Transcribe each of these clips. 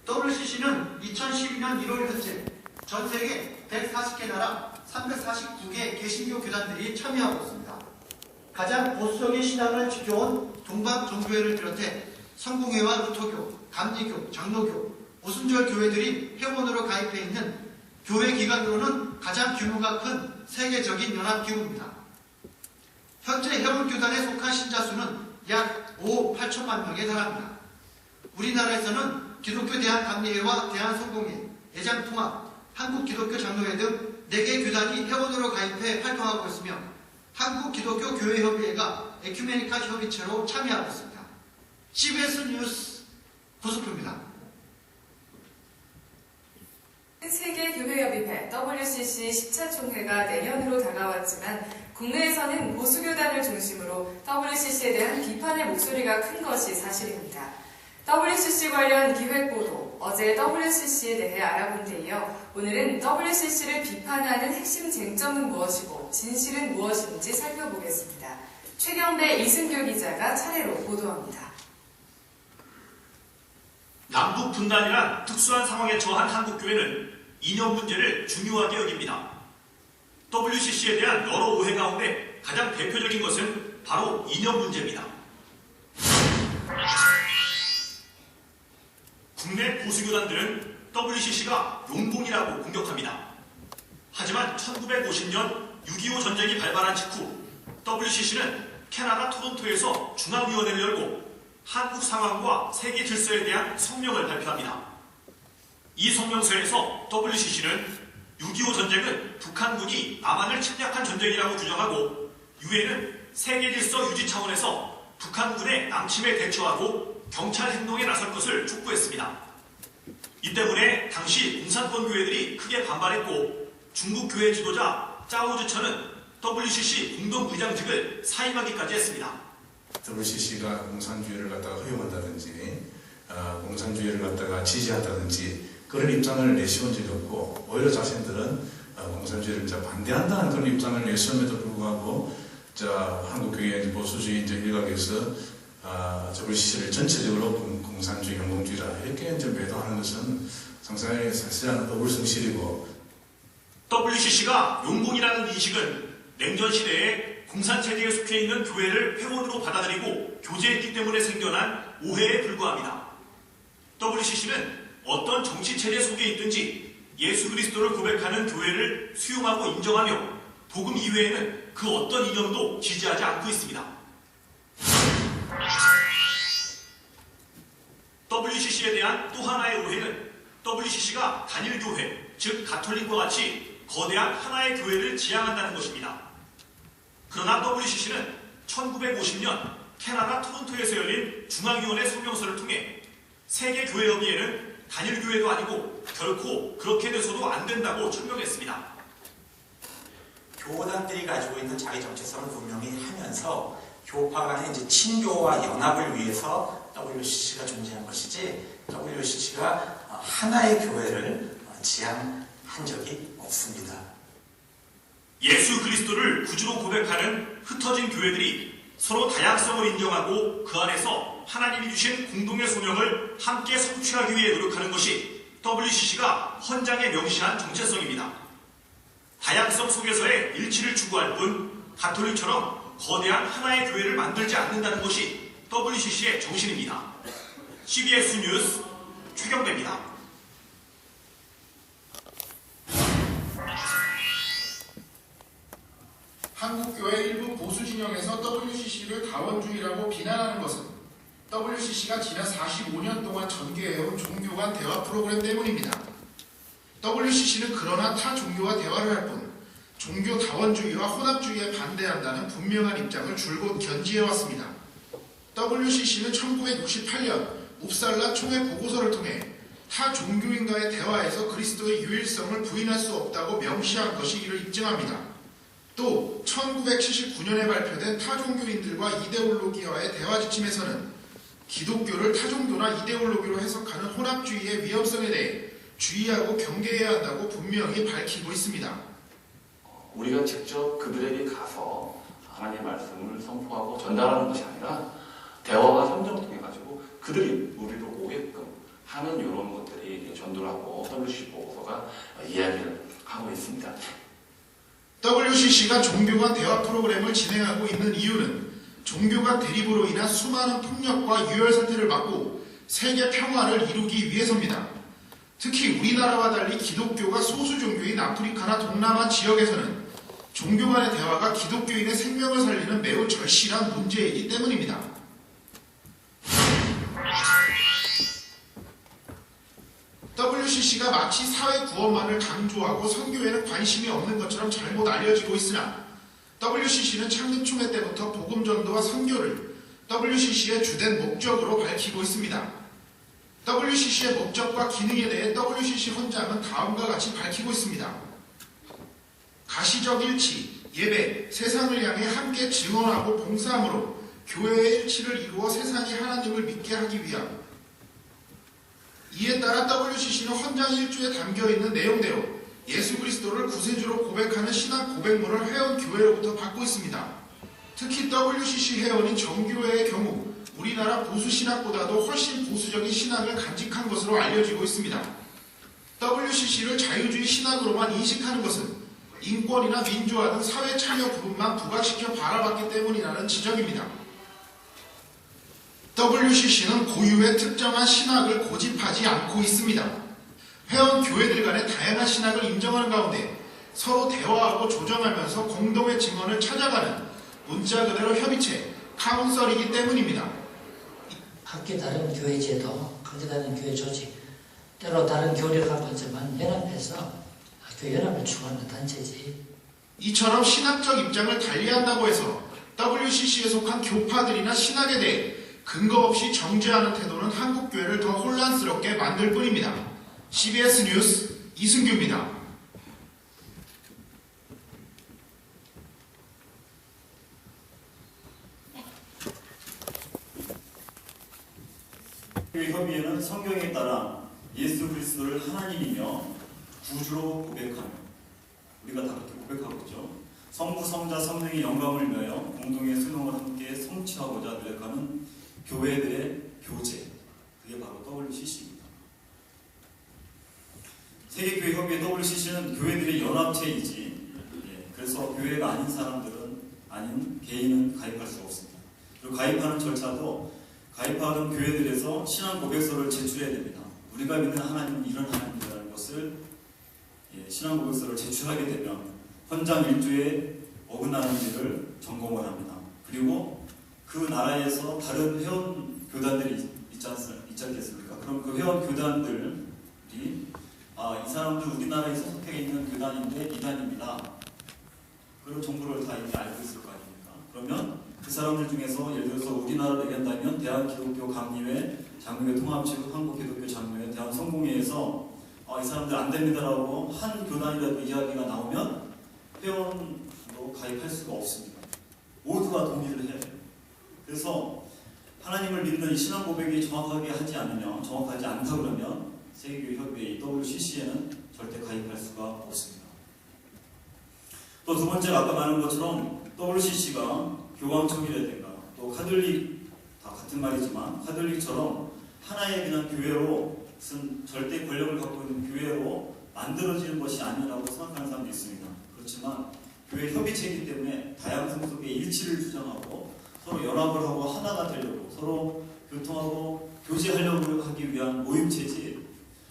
WCC는 2012년 1월 현재 전 세계 140개 나라 349개 개신교 교단들이 참여하고 있습니다. 가장 보수적인 신앙을 지켜온 동방종교회를 비롯해 성공회와 루터교, 감리교, 장로교, 오순절 교회들이 회원으로 가입해 있는 교회 기관으로는 가장 규모가 큰 세계적인 연합기구입니다. 현재 회원교단에 속한 신자 수는 약 5억 8천만 명에 달합니다. 우리나라에서는 기독교 대한감리회와 대한성공회, 애장통합, 한국기독교장로회 등 4개 교단이 회원으로 가입해 활동하고 있으며 한국기독교교회협의회가 에큐메니카 협의체로 참여하고 있습니다. CBS 뉴스 고수표입니다. 세계교회협의회 WCC 10차 총회가 내년으로 다가왔지만 국내에서는 보수교단을 중심으로 WCC에 대한 비판의 목소리가 큰 것이 사실입니다. WCC 관련 기획보도, 어제 WCC에 대해 알아본 데 이어 오늘은 WCC를 비판하는 핵심 쟁점은 무엇이고 진실은 무엇인지 살펴보겠습니다. 최경배, 이승규 기자가 차례로 보도합니다. 남북 분단이란 특수한 상황에 처한 한국교회는 이념 문제를 중요하게 여깁니다. WCC에 대한 여러 오해 가운데 가장 대표적인 것은 바로 이념 문제입니다. 국내 보수교단들은 WCC가 용봉이라고 공격합니다. 하지만 1950년 6.25 전쟁이 발발한 직후 WCC는 캐나다 토론토에서 중앙위원회를 열고 한국 상황과 세계 질서에 대한 성명을 발표합니다. 이 성명서에서 WCC는 6.25 전쟁은 북한군이 남한을 침략한 전쟁이라고 규정하고 유엔은 세계 질서 유지 차원에서 북한군의 남침에 대처하고 경찰 행동에 나설 것을 촉구했습니다. 이 때문에 당시 공산권 교회들이 크게 반발했고 중국 교회 지도자 짜오즈처는 WCC 공동부의장직을 사임하기까지 했습니다. WCC가 공산주의를 갖다가 허용한다든지 공산주의를 갖다가 지지한다든지 그런 입장을 내세운 적이 없고 오히려 자신들은 공산주의를 이제 반대한다는 그런 입장을 내세움에도 불구하고 한국교회 보수주의 일각에서 WCC를 전체적으로 공산주의, 영공주의라 이렇게 이제 매도하는 것은 상당히 사실은 어불성실이고 WCC가 용봉이라는 인식은 냉전 시대에 공산체제에 속해 있는 교회를 회원으로 받아들이고 교제했기 때문에 생겨난 오해에 불과합니다. WCC는 어떤 정치체제 속에 있든지 예수 그리스도를 고백하는 교회를 수용하고 인정하며 복음 이외에는 그 어떤 이념도 지지하지 않고 있습니다. WCC에 대한 또 하나의 오해는 WCC가 단일교회, 즉 가톨릭과 같이 거대한 하나의 교회를 지향한다는 것입니다. 그러나 WCC는 1950년 캐나다 토론토에서 열린 중앙위원회 성명서를 통해 세계교회협의회는 단일교회도 아니고 결코 그렇게 돼서도 안 된다고 천명했습니다. 교단들이 가지고 있는 자기 정체성을 분명히 하면서 교파 간의 이제 친교와 연합을 위해서 WCC가 존재한 것이지 WCC가 하나의 교회를 지향한 적이 없습니다. 예수 그리스도를 구주로 고백하는 흩어진 교회들이 서로 다양성을 인정하고 그 안에서 하나님이 주신 공동의 소명을 함께 성취하기 위해 노력하는 것이 WCC가 헌장에 명시한 정체성입니다. 다양성 속에서의 일치를 추구할 뿐 가톨릭처럼 거대한 하나의 교회를 만들지 않는다는 것이 WCC의 정신입니다. CBS 뉴스 최경배입니다. 한국교회 일부 보수 진영에서 WCC를 다원주의라고 비난하는 것은 WCC가 지난 45년 동안 전개해온 종교 간 대화 프로그램 때문입니다. WCC는 그러나 타 종교와 대화를 할 뿐 종교 다원주의와 혼합주의에 반대한다는 분명한 입장을 줄곧 견지해왔습니다. WCC는 1968년 웁살라 총회 보고서를 통해 타 종교인과의 대화에서 그리스도의 유일성을 부인할 수 없다고 명시한 것이 이를 입증합니다. 또 1979년에 발표된 타종교인들과 이데올로기와의 대화 지침에서는 기독교를 타종교나 이데올로기로 해석하는 혼합주의의 위험성에 대해 주의하고 경계해야 한다고 분명히 밝히고 있습니다. 우리가 직접 그들에게 가서 하나님의 말씀을 선포하고 전달하는 것이 아니라 대화와 현장을 통해 가지고 그들이 우리를 오게끔 하는 이런 것들이 이렇게 전도를 하고 WCC 보고서가 이야기를 하고 있습니다. WCC가 종교 간 대화 프로그램을 진행하고 있는 이유는 종교 간 대립으로 인한 수많은 폭력과 유혈 사태를 막고 세계 평화를 이루기 위해서입니다. 특히 우리나라와 달리 기독교가 소수 종교인 아프리카나 동남아 지역에서는 종교 간의 대화가 기독교인의 생명을 살리는 매우 절실한 문제이기 때문입니다. WCC가 마치 사회 구원만을 강조하고 선교에는 관심이 없는 것처럼 잘못 알려지고 있으나 WCC는 창립 초기 때부터 복음 전도와 선교를 WCC의 주된 목적으로 밝히고 있습니다. WCC의 목적과 기능에 대해 WCC 헌장은 다음과 같이 밝히고 있습니다. 가시적 일치, 예배, 세상을 향해 함께 증언하고 봉사함으로 교회의 일치를 이루어 세상이 하나님을 믿게 하기 위함. 이에 따라 WCC는 헌장 1주에 담겨있는 내용대로 예수 그리스도를 구세주로 고백하는 신앙 고백문을 회원 교회로부터 받고 있습니다. 특히 WCC 회원인 정교회의 경우 우리나라 보수 신학보다도 훨씬 보수적인 신학을 간직한 것으로 알려지고 있습니다. WCC를 자유주의 신학으로만 인식하는 것은 인권이나 민주화 등 사회 참여 부분만 부각시켜 바라봤기 때문이라는 지적입니다. WCC는 고유의 특정한 신학을 고집하지 않고 있습니다. 회원 교회들 간의 다양한 신학을 인정하는 가운데 서로 대화하고 조정하면서 공동의 증언을 찾아가는 문자 그대로 협의체, 카운셀이기 때문입니다. 각기 다른 교회 제도, 각기 다른 교회 조직, 때로 다른 교리를 갖고 있지만 연합해서 교회 연합을 추구하는 단체지. 이처럼 신학적 입장을 달리한다고 해서 WCC에 속한 교파들이나 신학에 대해 근거 없이 정죄하는 태도는 한국교회를 더 혼란스럽게 만들 뿐입니다. CBS 뉴스 이승규입니다. 협의회는 성경에 따라 예수 그리스도를 하나님이며 구주로 고백하며, 우리가 다 그렇게 고백하고 있죠. 성부, 성자, 성령의 영광을 위하여 공동의 수능을 함께 성취하고자 노력하는 교회들의 교제, 그게 바로 WCC입니다. 세계교회협의회 WCC는 교회들의 연합체이지, 그래서 교회가 아닌 사람들은, 아닌 개인은 가입할 수가 없습니다. 그리고 가입하는 절차도 가입하는 교회들에서 신앙 고백서를 제출해야 됩니다. 우리가 믿는 하나님은 이런 하나님이라는 것을 신앙 고백서를 제출하게 되면 헌장 1주에 어긋나는지를 점검을 합니다. 그리고 그 나라에서 다른 회원 교단들이 있지 않겠습니까? 그럼 그 회원 교단들이 이 사람들 우리나라에 소속해 있는 교단인데 이단입니다. 그런 정보를 다 이미 알고 있을 거 아닙니까? 그러면 그 사람들 중에서 예를 들어서 우리나라를 얘기한다면 대한기독교 강의회, 장로회 통합체육, 한국기독교 장로회, 대한성공회에서 이 사람들 안 됩니다라고 한 교단이라도 이야기가 나오면 회원으로 가입할 수가 없습니다. 모두가 동의를 해야 돼요. 그래서 하나님을 믿는 이 신앙 고백이 정확하게 하지 않으면, 정확하지 않다 그러면 세계교회협의회 WCC에는 절대 가입할 수가 없습니다. 또 두 번째가 아까 말한 것처럼 WCC가 교황청이라든가 또 카톨릭, 다 같은 말이지만 카톨릭처럼 하나의 그냥 교회로는 절대 권력을 갖고 있는 교회로 만들어지는 것이 아니라고 생각하는 사람도 있습니다. 그렇지만 교회 협의체이기 때문에 다양성 속에 일치를 주장하고 서로 연합을 하고 하나가 되려고, 서로 교통하고 교제하려고 하기 위한 모임체지,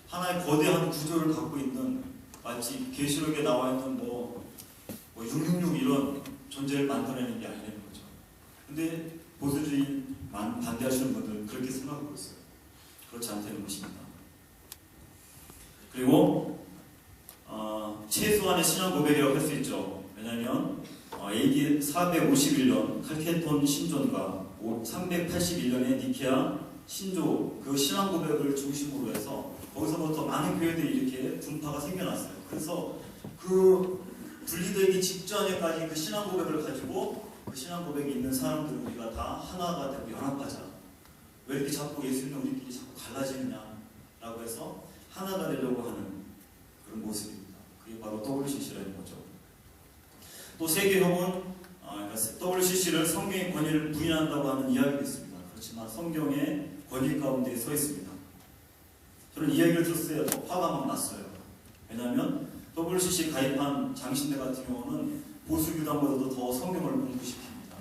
하나의 거대한 구조를 갖고 있는, 마치 계시록에 나와 있는 666 이런 존재를 만들어내는 게 아니라는 거죠. 근데 보수주의 반대하시는 분들은 그렇게 생각하고 있어요. 그렇지 않다는 것입니다. 그리고 최소한의 신앙 고백이라고 할 수 있죠. 왜냐하면 AD 451년 칼케톤 신전과 381년의 니케아 신조, 그 신앙 고백을 중심으로 해서 거기서부터 많은 교회들이 이렇게 분파가 생겨났어요. 그래서 그 분리되기 직전에까지 그 신앙 고백을 가지고 그 신앙 고백이 있는 사람들은 우리가 다 하나가 되고 연합하자. 왜 이렇게 자꾸 예수님은 우리끼리 자꾸 갈라지느냐라고 해서 하나가 되려고 하는 그런 모습입니다. 그게 바로 WCC라는 거죠. 또 세계협은 WCC를 성경의 권위를 부인한다고 하는 이야기도 있습니다. 그렇지만 성경의 권위 가운데 서 있습니다. 그런 이야기를 들었어요. 화가 막 났어요. 왜냐하면 WCC 가입한 장신대 같은 경우는 보수교단보다도 더 성경을 공부시킵니다.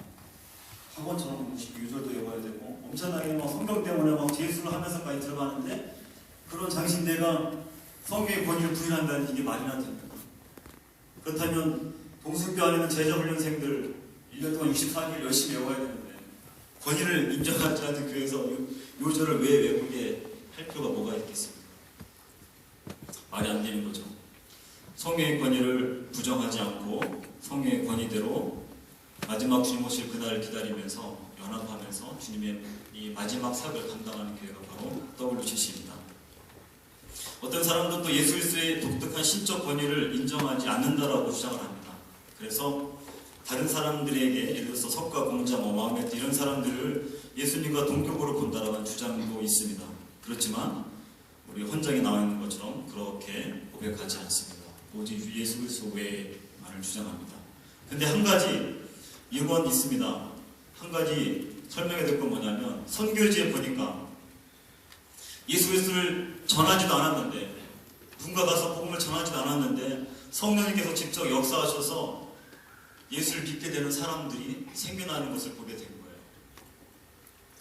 학원처럼 공부시키고 유절도 외워야 되고 엄청나게 막 성경 때문에 막 재수를 하면서까지 들어가는데 그런 장신대가 성경의 권위를 부인한다는 이게 말이나 됩니까? 그렇다면 동승교 안에는 제자훈련생들 1년 동안 64일 열심히 외워야 되는데 권위를 인정하지 않는 교회에서 요절을 왜 외우게 할 필요가 뭐가 있겠습니까? 말이 안 되는 거죠. 성경의 권위를 부정하지 않고 성경의 권위대로 마지막 주님 오실 그날을 기다리면서 연합하면서 주님의 이 마지막 사역을 감당하는 교회가 바로 WCC입니다. 어떤 사람들은 또 예수 그리스도의 독특한 신적 권위를 인정하지 않는다라고 주장을 합니다. 그래서 다른 사람들에게 예를 들어서 석가, 공자, 마음에 이런 사람들을 예수님과 동격으로 본다라는 주장도 있습니다. 그렇지만 우리 헌장에 나와 있는 것처럼 그렇게 고백하지 않습니다. 오직 예수 그리스도 외에만을 주장합니다. 근데 한 가지 이건 있습니다. 한 가지 설명해야 될 건 뭐냐면 선교지에 보니까 예수 그리스도를 전하지도 않았는데 누군가 가서 복음을 전하지도 않았는데 성령님께서 직접 역사하셔서 예수를 믿게 되는 사람들이 생겨나는 것을 보게 된 거예요.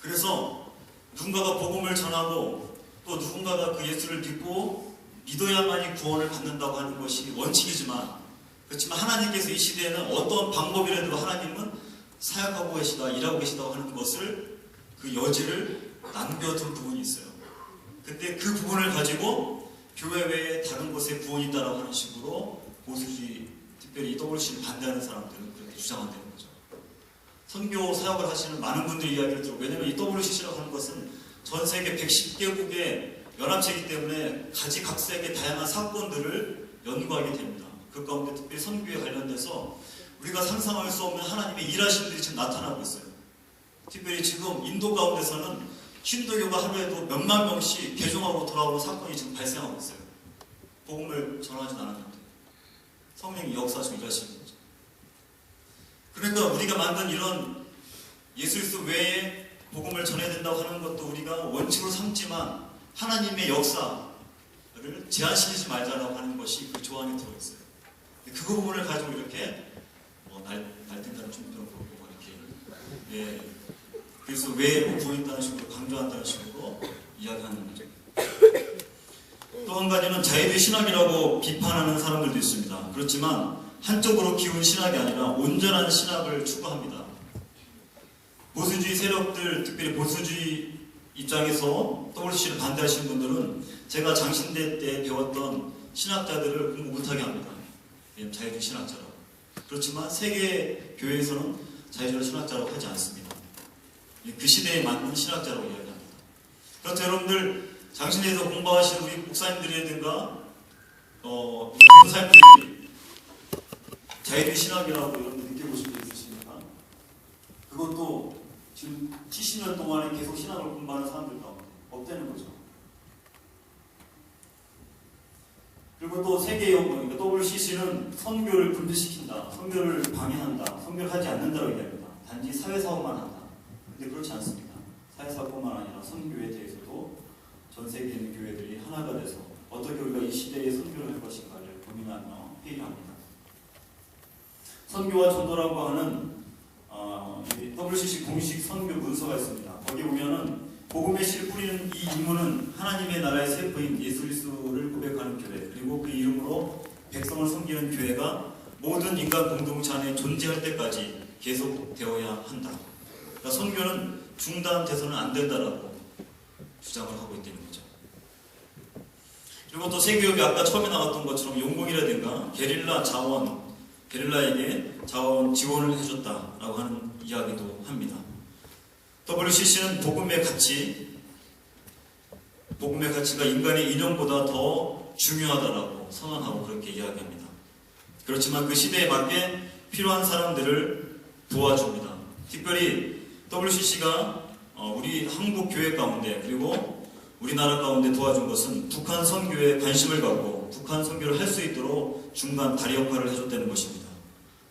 그래서 누군가가 복음을 전하고 또 누군가가 그 예수를 믿고 믿어야만이 구원을 받는다고 하는 것이 원칙이지만 그렇지만 하나님께서 이 시대에는 어떤 방법이라도 하나님은 사역하고 계시다, 일하고 계시다고 하는 것을 그 여지를 남겨둔 부분이 있어요. 근데 그 부분을 가지고 교회 외에 다른 곳에 구원이 있다라고 하는 식으로 보수주의, 특별히 WCC를 반대하는 사람들은 그렇게 주장한다는 거죠. 선교 사역을 하시는 많은 분들이 이야기를 들고 왜냐하면 이 WCC라고 하는 것은 전 세계 110개국의 연합체이기 때문에 가지각색의 다양한 사건들을 연구하게 됩니다. 그 가운데 특별히 선교에 관련돼서 우리가 상상할 수 없는 하나님의 일하시는 일이 지금 나타나고 있어요. 특별히 지금 인도 가운데서는 힌두교가 하루에도 몇만 명씩 개종하고 돌아오는 사건이 지금 발생하고 있어요. 복음을 전하진 않았는데 성령이 역사하시고 일하시는 거죠. 그러니까 우리가 만든 이런 예수 그리스도 외에 복음을 전해야 된다고 하는 것도 우리가 원칙으로 삼지만 하나님의 역사를 제한시키지 말자라고 하는 것이 그 조항에 들어있어요. 그 부분을 가지고 이렇게 날뛴다는 충분을 보고 이렇게 그래서 왜 구원했다는 식으로 강조한다는 식으로 이야기하는 거죠. 또 한 가지는 자유주의 신학이라고 비판하는 사람들도 있습니다. 그렇지만 한쪽으로 기운 신학이 아니라 온전한 신학을 추구합니다. 보수주의 세력들, 특별히 보수주의 입장에서 WCC를 반대하시는 분들은 제가 장신대 때 배웠던 신학자들을 공부 못하게 합니다. 자유주의 신학자라고. 그렇지만 세계 교회에서는 자유주의 신학자라고 하지 않습니다. 그 시대에 맞는 신학자라고 이야기합니다. 그렇죠, 여러분들 장신대에서 공부하시는 우리 목사님들이라든가 목사님들이 자유주의 신학이라고 여러분들 느껴보신 적 있으십니까? 그것도 지금 70년 동안에 계속 신학을 공부하는 사람들 가운데 없다는 거죠. 그리고 또 세계연구원, WCC는 선교를 분리시킨다, 선교를 방해한다, 선교를 하지 않는다고 얘기합니다. 단지 사회사업만 한다. 근데 그렇지 않습니다. 사회사업뿐만 아니라 선교에 대해서도 전 세계에 있는 교회들이 하나가 돼서 어떻게 우리가 이 시대에 선교를 할 것인가를 고민하며 회의합니다. 선교와 전도라고 하는 WCC 공식 선교 문서가 있습니다. 거기 보면은 복음의 씨를 뿌리는 이 임무는 하나님의 나라의 세포인 예수 그리스도를 고백하는 교회, 그리고 그 이름으로 백성을 섬기는 교회가 모든 인간 공동체 안에 존재할 때까지 계속되어야 한다. 그러니까 선교는 중단돼서는 안 된다라고 주장을 하고 있다는 거죠. 그리고 또 세계협이 아까 처음에 나왔던 것처럼 용공이라든가 게릴라에게 자원 지원을 해줬다라고 하는 이야기도 합니다. WCC는 복음의 가치가 인간의 인연보다 더 중요하다라고 선언하고 그렇게 이야기합니다. 그렇지만 그 시대에 맞게 필요한 사람들을 도와줍니다. 특별히 WCC가 우리 한국 교회 가운데 그리고 우리나라 가운데 도와준 것은 북한 선교에 관심을 갖고 북한 선교를 할 수 있도록 중간 다리 역할을 해줬다는 것입니다.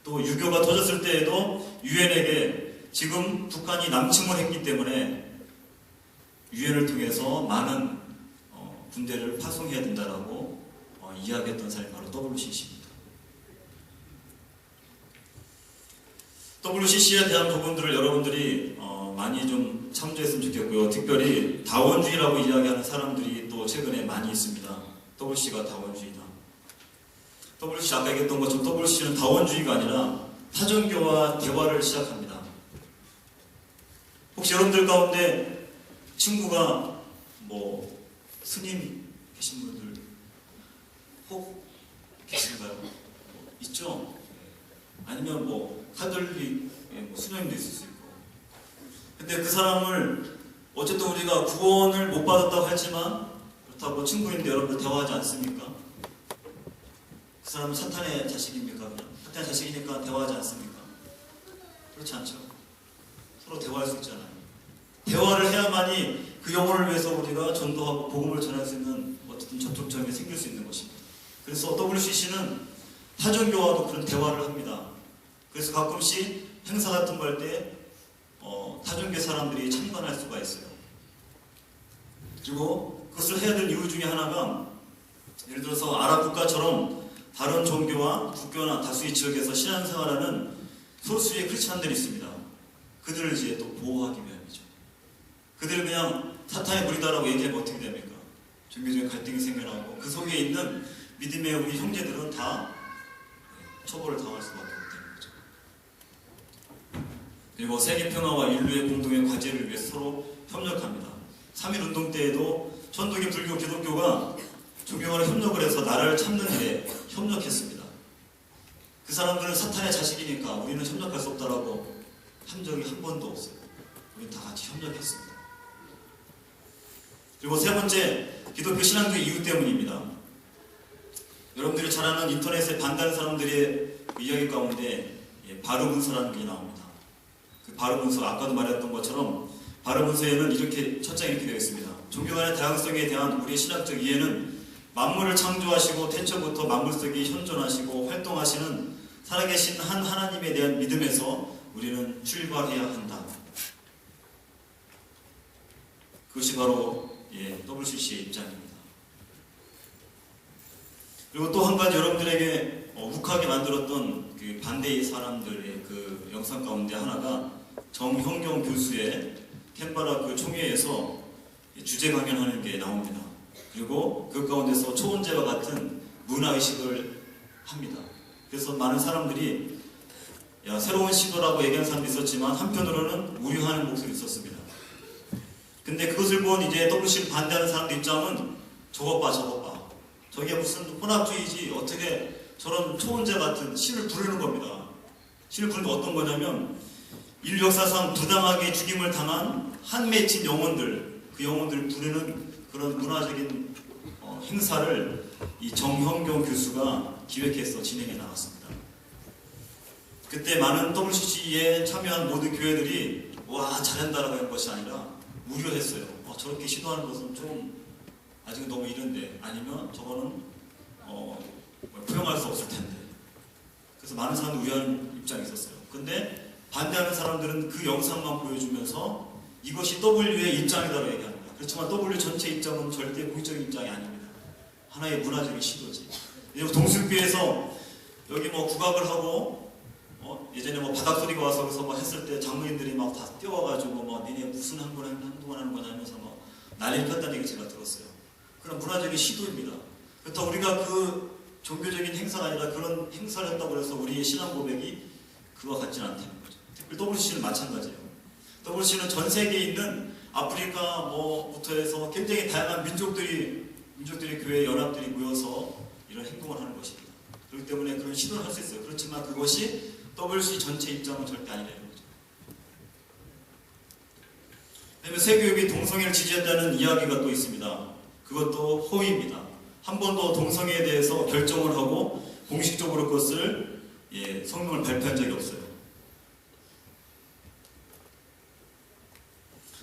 또 유교가 터졌을 때에도 유엔에게 지금 북한이 남침을 했기 때문에 유엔을 통해서 많은 군대를 파송해야 된다라고 이야기했던 사람이 바로 WCC입니다. WCC에 대한 부분들을 여러분들이 많이 좀 참조했으면 좋겠고요. 특별히 다원주의라고 이야기하는 사람들이 또 최근에 많이 있습니다. WCC가 다원주의다. WCC 아까 얘기했던 것처럼 WCC는 다원주의가 아니라 타종교와 대화를 시작합니다. 혹시 여러분들 가운데 친구가 뭐 스님 계신 분들 혹 계신가요? 있죠? 아니면 뭐 카톨릭 수녀님도 있을 수 있고. 근데 그 사람을 어쨌든 우리가 구원을 못 받았다고 하지만 그렇다고 친구인데 여러분들 대화하지 않습니까? 그 사람은 사탄의 자식입니까? 사탄의 자식이니까 대화하지 않습니까? 그렇지 않죠. 서로 대화할 수 있잖아요. 대화를 해야만이 그 영혼을 위해서 우리가 전도하고 복음을 전할 수 있는 어쨌든 접촉점이 생길 수 있는 것입니다. 그래서 WCC는 타종교와도 그런 대화를 합니다. 그래서 가끔씩 행사 같은 거 할 때 타종교 사람들이 참관할 수가 있어요. 그리고 그것을 해야 될 이유 중에 하나가 예를 들어서 아랍 국가처럼 다른 종교와 국교나 다수의 지역에서 신앙생활하는 소수의 크리스찬들이 있습니다. 그들을 이제 또 보호하기 위함이죠. 그들을 그냥 사탄의 무리다라고 얘기하면 어떻게 됩니까? 종교적인 갈등이 생겨나고 그 속에 있는 믿음의 우리 형제들은 다 처벌을 당할 수밖에 없다는 거죠. 그리고 세계 평화와 인류의 공동의 과제를 위해 서로 협력합니다. 3.1운동 때에도 천도교, 불교, 기독교가 종교와는 협력을 해서 나라를 찾는 일에 협력했습니다. 그 사람들은 사탄의 자식이니까 우리는 협력할 수 없다라고 한 적이 한 번도 없어요. 우리는 다 같이 협력했습니다. 그리고 세 번째, 기독교 신앙교 이유 때문입니다. 여러분들이 잘 아는 인터넷에 반대하는 사람들의 이야기 가운데 바르 문서라는 게 나옵니다. 그 바르 문서, 아까도 말했던 것처럼 바르 문서에는 이렇게 첫 장에 이렇게 되어 있습니다. 종교 간의 다양성에 대한 우리의 신학적 이해는 만물을 창조하시고 태초부터 만물 속에 현존하시고 활동하시는 살아계신 한 하나님에 대한 믿음에서 우리는 출발해야 한다. 그것이 바로 WCC의 입장입니다. 그리고 또 한 가지 여러분들에게 욱하게 만들었던 그 반대의 사람들의 그 영상 가운데 하나가 정형경 교수의 캔버라 그 총회에서 주제 강연하는 게 나옵니다. 그리고 그 가운데서 초혼제와 같은 문화의식을 합니다. 그래서 많은 사람들이 새로운 시도라고 얘기하는 사람도 있었지만 한편으로는 우려하는 목소리 있었습니다. 근데 그것을 본 이제 WCC를 반대하는 사람들 입장은 저것 봐. 저게 무슨 혼합주의지 어떻게 저런 초혼제 같은 신을 부르는 겁니다. 신을 부르는 게 어떤 거냐면 인류 역사상 부당하게 죽임을 당한 한 맺힌 영혼들, 그 영혼들을 부르는 그런 문화적인 행사를 이 정형경 교수가 기획해서 진행해 나갔습니다. 그때 많은 WCC에 참여한 모든 교회들이 와 잘한다라고 한 것이 아니라 우려했어요. 저렇게 시도하는 것은 좀 아직은 너무 이른데 아니면 저거는 포용할 수 없을 텐데. 그래서 많은 사람들이 우려하는 입장이 있었어요. 근데 반대하는 사람들은 그 영상만 보여주면서 이것이 W의 입장이라고 얘기합니다. 그렇지만 W 전체 입장은 절대 공식적인 입장이 아닙니다. 하나의 문화적인 시도지. 동수교에서 여기 뭐 국악을 하고 예전에 뭐 바닥소리가 와서 그래서 뭐 했을 때 장로님들이 막 다 뛰어와가지고 뭐 니네 무슨 한동안 하는 거냐 하면서 뭐 난리를 폈다는 얘기 제가 들었어요. 그런 문화적인 시도입니다. 그렇다고 우리가 그 종교적인 행사가 아니라 그런 행사를 했다고 해서 우리의 신앙 고백이 그와 같지는 않다는 거죠. 특히 WCC는 마찬가지예요. WCC는 전 세계에 있는 아프리카 뭐부터 해서 굉장히 다양한 민족들이 교회 연합들이 모여서 이런 행동을 하는 것입니다. 그렇기 때문에 그런 시도를 할 수 있어요. 그렇지만 그것이 WCC 전체 입장은 절대 아니라는 거죠. 그다음에 세교육이 동성애를 지지한다는 이야기가 또 있습니다. 그것도 허위입니다. 한 번도 동성애에 대해서 결정을 하고 공식적으로 그것을 성명을 발표한 적이 없어요.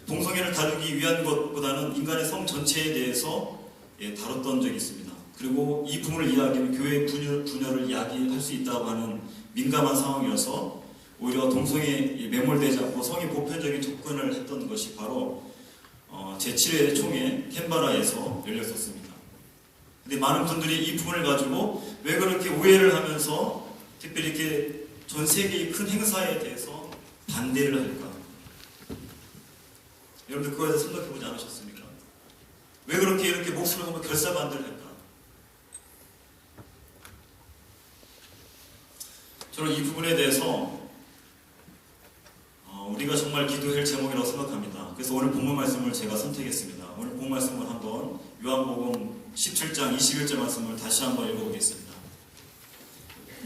동성애를 다루기 위한 것보다는 인간의 성 전체에 대해서 다뤘던 적이 있습니다. 그리고 이 부분을 이야기하면 교회의 분열을 이야기할 수 있다고 하는 민감한 상황이어서 오히려 동성애에 매몰되지 않고 성의 보편적인 접근을 했던 것이 바로 제7회 총회 캔버라에서 열렸었습니다. 근데 많은 분들이 이 부분을 가지고 왜 그렇게 오해를 하면서 특별히 이렇게 전 세계의 큰 행사에 대해서 반대를 할까? 여러분들 그거에 대해서 생각해보지 않으셨습니까? 왜 그렇게 이렇게 목숨을 걸고 결사반대를 할까? 저는 이 부분에 대해서 우리가 정말 기도할 제목이라고 생각합니다. 그래서 오늘 본문 말씀을 제가 선택했습니다. 오늘 본문 말씀을 한번 요한복음 17장 21절 말씀을 다시 한번 읽어보겠습니다.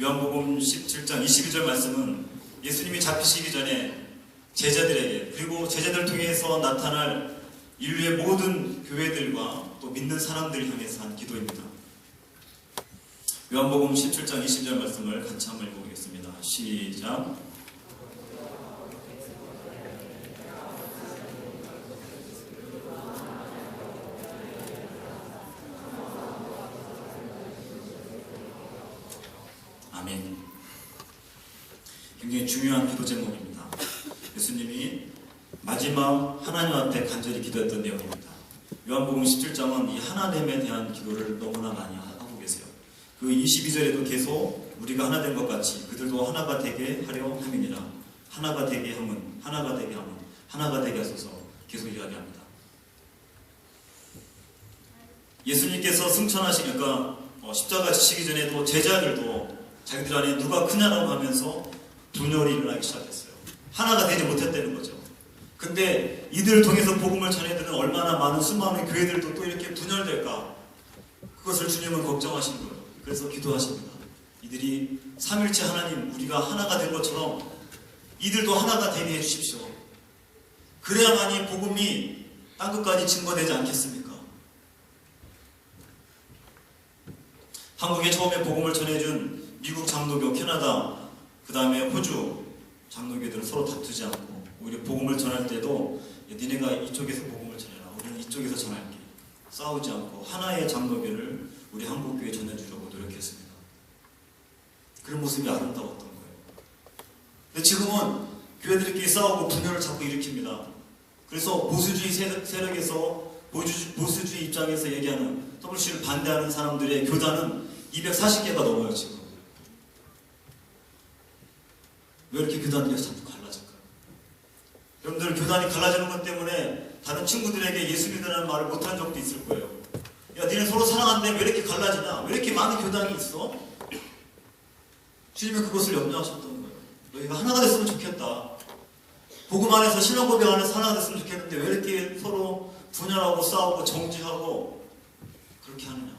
요한복음 17장 22절 말씀은 예수님이 잡히시기 전에 제자들에게 그리고 제자들 통해서 나타날 인류의 모든 교회들과 또 믿는 사람들을 향해서 한 기도입니다. 요한복음 17장 20절 말씀을 같이 한번 읽어보겠습니다. 시작. 아멘. 굉장히 중요한 기도 제목입니다. 예수님이 마지막 하나님 앞에 간절히 기도했던 내용입니다. 요한복음 17장은 이 하나됨에 대한 기도를 너무나 많이 하고 계세요. 그 22절에도 계속 우리가 하나 된 것 같이 그들도 하나가 되게 하려 함이니라. 하나가 되게 함은, 하나가 되게 함은, 하나가 되게 하소서 계속 이야기합니다. 예수님께서 승천하시니까 십자가 지시기 전에도 제자들도 자기들 안에 누가 크냐라고 하면서 분열이 일어나기 시작했어요. 하나가 되지 못했다는 거죠. 근데 이들을 통해서 복음을 전해드는 얼마나 많은 수많은 교회들도 또 이렇게 분열될까? 그것을 주님은 걱정하신 거예요. 그래서 기도하십니다. 이들이 삼일체 하나님, 우리가 하나가 된 것처럼 이들도 하나가 되게 해주십시오. 그래야만이 복음이 땅끝까지 증거되지 않겠습니까? 한국에 처음에 복음을 전해준 미국 장로교, 캐나다, 그 다음에 호주 장로교들은 서로 다투지 않고 오히려 복음을 전할 때도 니네가 이쪽에서 복음을 전해라, 우리는 이쪽에서 전할게, 싸우지 않고 하나의 장로교를 우리 한국교회에 전해주려고 노력했습니다. 그런 모습이 아름다웠던 거예요. 근데 지금은 교회들끼리 싸우고 분열을 자꾸 일으킵니다. 그래서 보수주의 세력에서 보수주의 입장에서 얘기하는 WC를 반대하는 사람들의 교단은 240개가 넘어요. 지금 왜 이렇게 교단들이 자꾸 갈라질까요? 여러분들 교단이 갈라지는 것 때문에 다른 친구들에게 예수 믿으라는 말을 못한 적도 있을 거예요. 야, 니네 서로 사랑하는데 왜 이렇게 갈라지냐? 왜 이렇게 많은 교단이 있어? 주님은 그것을 염려하셨던 거예요. 너희가 하나가 됐으면 좋겠다. 복음 안에서, 신앙 고백 안에서 하나가 됐으면 좋겠는데 왜 이렇게 서로 분열하고 싸우고 정지하고 그렇게 하느냐?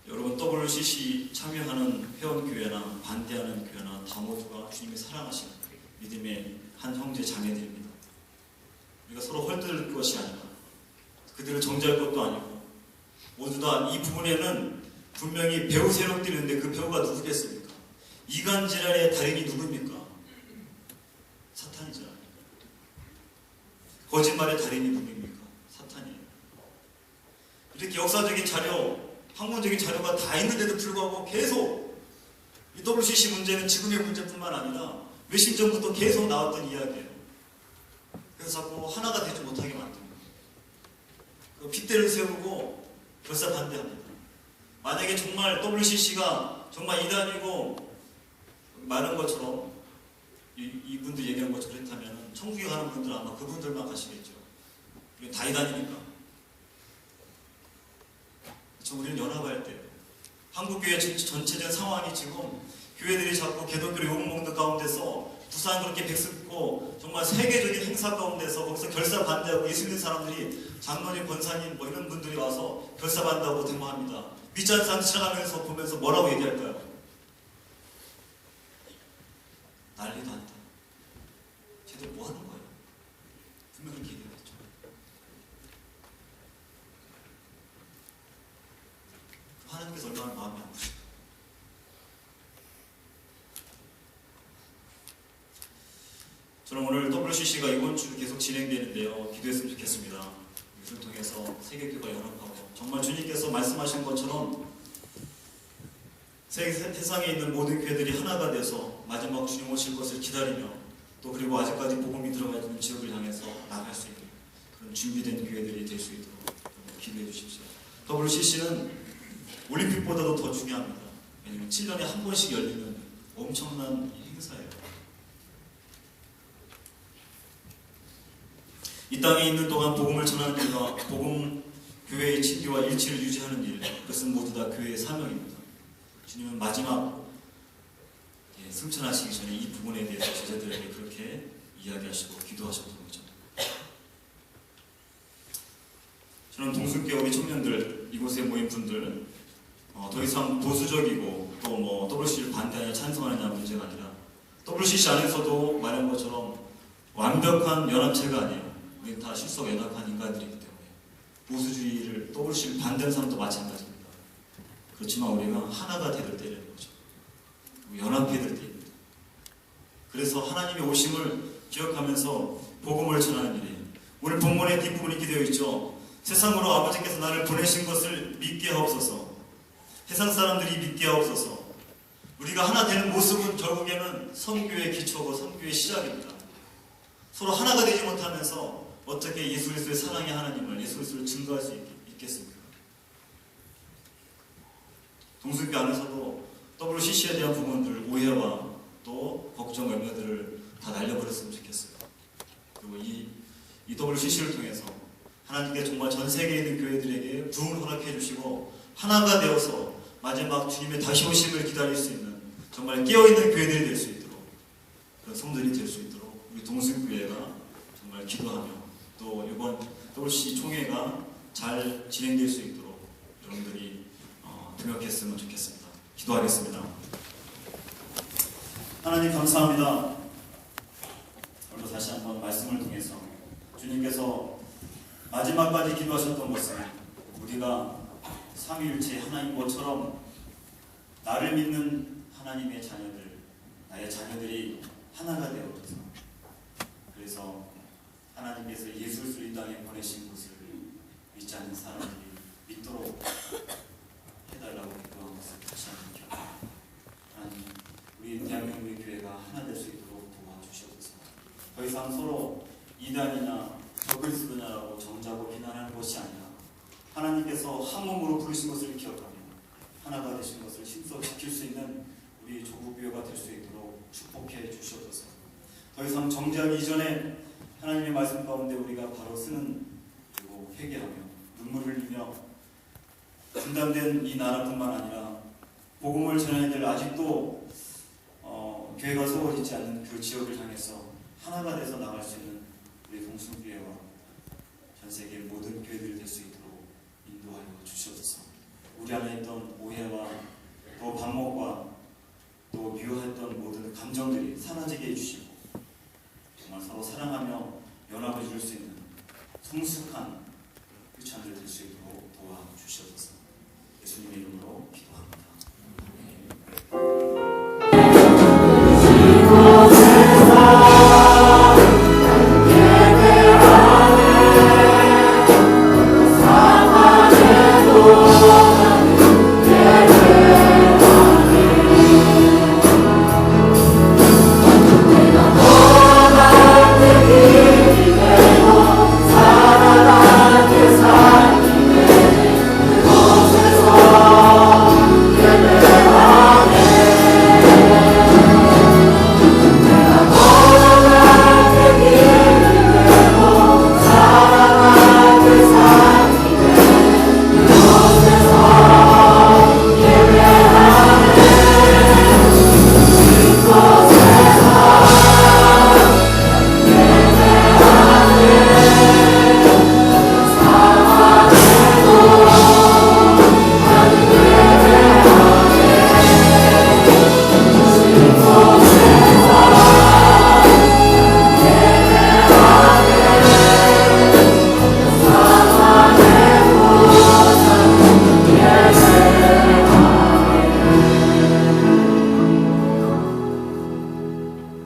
여러분, WCC 참여하는 회원교회나 반대하는 교회나 다 모두가 주님이 사랑하시는 믿음의 한 형제 자매들입니다. 우리가 서로 헐뜯을 것이 아니라 그들을 정죄할 것도 아니고 모두 다 이 부분에는 분명히 배우 세력들이 있는데 그 배우가 누구겠습니까? 이간질환의 달인이 누굽니까? 사탄이잖아요. 거짓말의 달인이 누굽니까? 사탄이에요. 이렇게 역사적인 자료, 학문적인 자료가 다 있는데도 불구하고 계속 이 WCC 문제는 지금의 문제뿐만 아니라 몇십 전부터 계속 나왔던 이야기예요. 그래서 자꾸 하나가 되지 못하게 만듭니다. 그 핏대를 세우고 결사 반대합니다. 만약에 정말 WCC가 정말 이단이고 많은 것처럼 이분들 얘기한 것처럼 그렇다면 천국에 가는 분들 아마 그분들만 가시겠죠. 다 이단이니까. 그렇죠. 우리는 연합할 때요. 한국교회 전체적인 상황이 지금 교회들이 자꾸 개독교를 욕먹는 가운데서 부산 그렇게 백습고 정말 세계적인 행사 가운데서 거기서 결사 반대하고 예수 믿는 사람들이 장로님, 권사님 뭐 이런 분들이 와서 결사 반대하고 대모합니다. 믿지 않는 사람 지나가면서 보면서 뭐라고 얘기할까요? 난리도 아니다. 쟤들 뭐 하는 거예요? 분명 그렇게 얘기하겠죠. 하나님께서 얼마나 마음이 아프실까? 저는 오늘 WCC가 이번 주 계속 진행되는데요. 기도했으면 좋겠습니다. 이것을 통해서 세계교회가 연합하고 정말 주님께서 말씀하신 것처럼 세상에 있는 모든 교회들이 하나가 돼서 마지막 주님 오실 것을 기다리며 또 그리고 아직까지 복음이 들어가 있는 지역을 향해서 나갈 수 있는 그런 준비된 교회들이 될 수 있도록 기도해 주십시오. WCC는 올림픽보다도 더 중요합니다. 왜냐하면 7년에 한 번씩 열리는 엄청난 행사예요. 이 땅에 있는 동안 복음을 전하는 일과 복음 교회의 친교와 일치를 유지하는 일, 그것은 모두 다 교회의 사명입니다. 주님은 마지막 승천하시기 전에 이 부분에 대해서 제자들에게 그렇게 이야기하시고 기도하셨던 거죠. 저는 동순교회 우리 청년들, 이곳에 모인 분들, 더 이상 보수적이고 또 뭐 WCC를 반대하냐 찬성하느냐 문제가 아니라 WCC 안에서도 말한 것처럼 완벽한 연합체가 아니에요. 우리 다 실속 연합한 인간들이기 때문에 보수주의를 WCC를 반대하는 사람도 마찬가지입니다. 그렇지만 우리가 하나가 되를 때리는 거죠. 연합해야 될 때입니다. 그래서 하나님의 오심을 기억하면서 복음을 전하는 일이에요. 오늘 본문에 뒷부분이 기되어 있죠. 세상으로 아버지께서 나를 보내신 것을 믿게 하옵소서. 세상 사람들이 믿게 하옵소서. 우리가 하나 되는 모습은 결국에는 선교의 기초고 선교의 시작입니다. 서로 하나가 되지 못하면서 어떻게 예수 그리스도의 사랑의 하나님을, 예수 그리스도를 증거할 수 있겠습니까? 동순교 안에서도 WCC에 대한 부분들, 오해와 또 걱정, 염려들을 다 날려버렸으면 좋겠어요. 그리고 이 WCC를 통해서 하나님께 정말 전 세계에 있는 교회들에게 부흥을 허락해 주시고 하나가 되어서 마지막 주님의 다시 오심을 기다릴 수 있는 정말 깨어있는 교회들이 될 수 있도록, 그런 성들이 될 수 있도록 우리 동순교회가 정말 기도하며 또 이번 WCC 총회가 잘 진행될 수 있도록 여러분들이 동역했으면 좋겠습니다. 기도하겠습니다. 하나님 감사합니다. 오늘도 다시 한번 말씀을 통해서 주님께서 마지막까지 기도하셨던 것은 우리가 삼위일체 하나님 것처럼 나를 믿는 하나님의 자녀들, 나의 자녀들이 하나가 되어서, 그래서 하나님께서 예수 그리스도를 이 땅에 보내신 것을 믿지 않는 사람들이 믿도록 해달라고 기도한 것을 다시 한번 기억합니다. 하나님, 우리 대한민국의 교회가 하나 될 수 있도록 도와주시옵소서. 더 이상 서로 이단이나 적그리스도냐라고 정죄하고 비난하는 것이 아니라 하나님께서 한 몸으로 부르신 것을 기억하며 하나가 되신 것을 신속시킬 수 있는 우리 조국교회가 될 수 있도록 축복해 주시옵소서. 더 이상 정죄하기 이전에 하나님의 말씀 가운데 우리가 바로 쓰는, 그리고 회개하며 눈물을 흘리며 분단된 이 나라뿐만 아니라 복음을 전해야 될 아직도 교회가 세워지지 않는 그 지역을 향해서 하나가 돼서 나갈 수 있는 우리 동순교회와 전 세계 모든 교회들이 될 수 있도록 인도하여 주시옵소서. 우리 안에 있던 오해와 또 반목과 또 미워했던 모든 감정들이 사라지게 해주시고 정말 서로 사랑하며 연합을 이룰 수 있는 성숙한 크리스찬들 될 수 있도록 도와주시옵소서. 예수님의 이름으로 기도합니다.